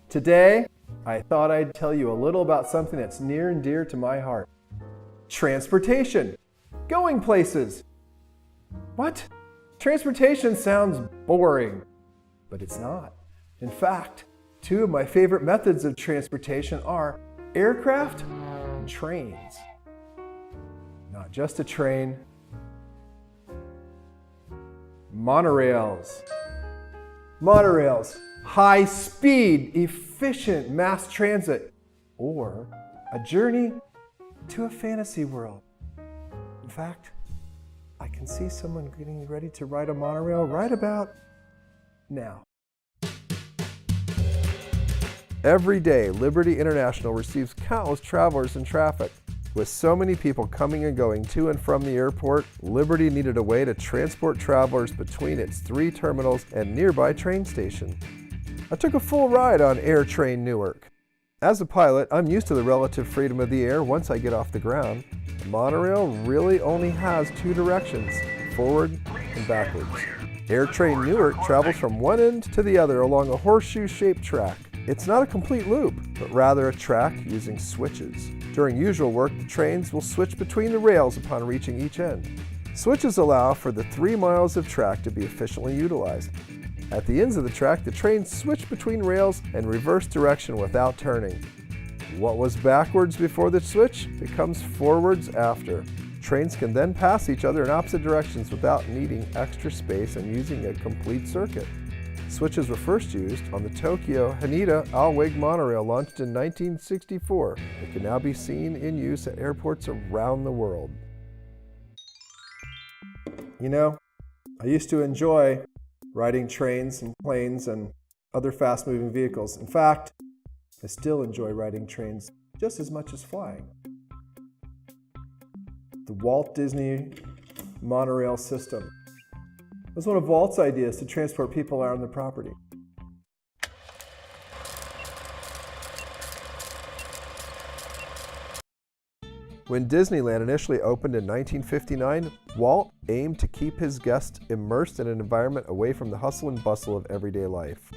Today, I thought I'd tell you a little about something that's near and dear to my heart. Transportation. Going places. What? Transportation sounds boring, but it's not. In fact, two of my favorite methods of transportation are aircraft and trains. Not just a train. Monorails. Monorails. High-speed, efficient mass transit, or a journey to a fantasy world. In fact, I can see someone getting ready to ride a monorail right about now. Every day, Liberty International receives countless travelers in traffic. With so many people coming and going to and from the airport, Liberty needed a way to transport travelers between its 3 terminals and nearby train station. I took a full ride on AirTrain Newark. As a pilot, I'm used to the relative freedom of the air once I get off the ground. The monorail really only has 2 directions, forward and backwards. AirTrain Newark travels from one end to the other along a horseshoe-shaped track. It's not a complete loop, but rather a track using switches. During usual work, the trains will switch between the rails upon reaching each end. Switches allow for the 3 miles of track to be efficiently utilized. At the ends of the track, the trains switch between rails and reverse direction without turning. What was backwards before the switch becomes forwards after. Trains can then pass each other in opposite directions without needing extra space and using a complete circuit. Switches were first used on the Tokyo Haneda Alweg monorail launched in 1964. It can now be seen in use at airports around the world. You know, I used to enjoy riding trains and planes and other fast-moving vehicles. In fact, I still enjoy riding trains just as much as flying. The Walt Disney Monorail system was one of Walt's ideas to transport people around the property. When Disneyland initially opened in 1959, Walt aimed to keep his guests immersed in an environment away from the hustle and bustle of everyday life.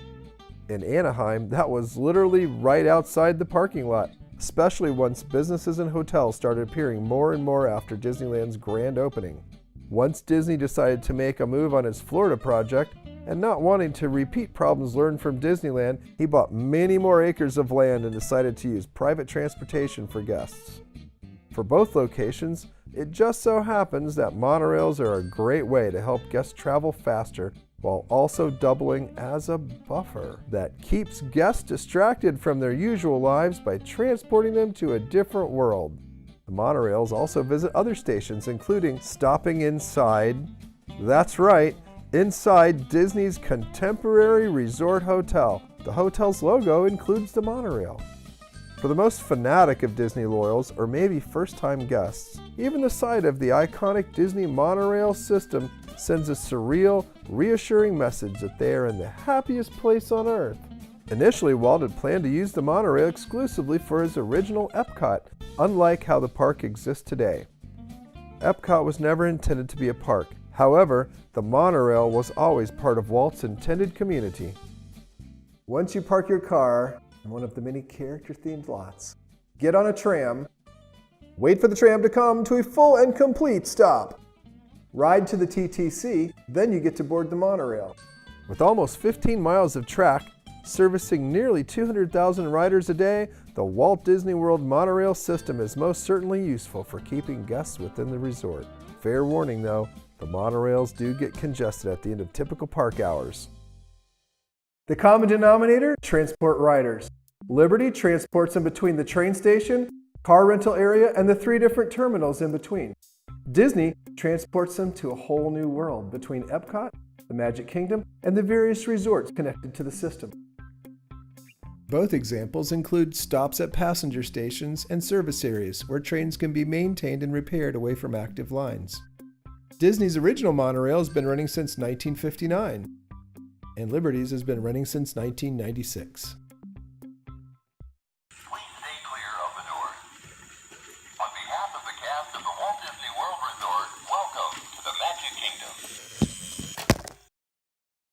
In Anaheim, that was literally right outside the parking lot, especially once businesses and hotels started appearing more and more after Disneyland's grand opening. Once Disney decided to make a move on his Florida project, and not wanting to repeat problems learned from Disneyland, he bought many more acres of land and decided to use private transportation for guests. For both locations, it just so happens that monorails are a great way to help guests travel faster while also doubling as a buffer that keeps guests distracted from their usual lives by transporting them to a different world. The monorails also visit other stations, including stopping inside, that's right, inside Disney's contemporary resort hotel. The hotel's logo includes the monorail. For the most fanatic of Disney loyals, or maybe first-time guests, even the sight of the iconic Disney monorail system sends a surreal, reassuring message that they are in the happiest place on Earth. Initially, Walt had planned to use the monorail exclusively for his original Epcot, unlike how the park exists today. Epcot was never intended to be a park. However, the monorail was always part of Walt's intended community. Once you park your car in one of the many character-themed lots, get on a tram, wait for the tram to come to a full and complete stop, ride to the TTC, then you get to board the monorail. With almost 15 miles of track, servicing nearly 200,000 riders a day, the Walt Disney World monorail system is most certainly useful for keeping guests within the resort. Fair warning though, the monorails do get congested at the end of typical park hours. The common denominator, transport riders. Liberty transports them between the train station, car rental area, and the 3 different terminals in between. Disney transports them to a whole new world between Epcot, the Magic Kingdom, and the various resorts connected to the system. Both examples include stops at passenger stations and service areas where trains can be maintained and repaired away from active lines. Disney's original monorail has been running since 1959. And Liberty's has been running since 1996.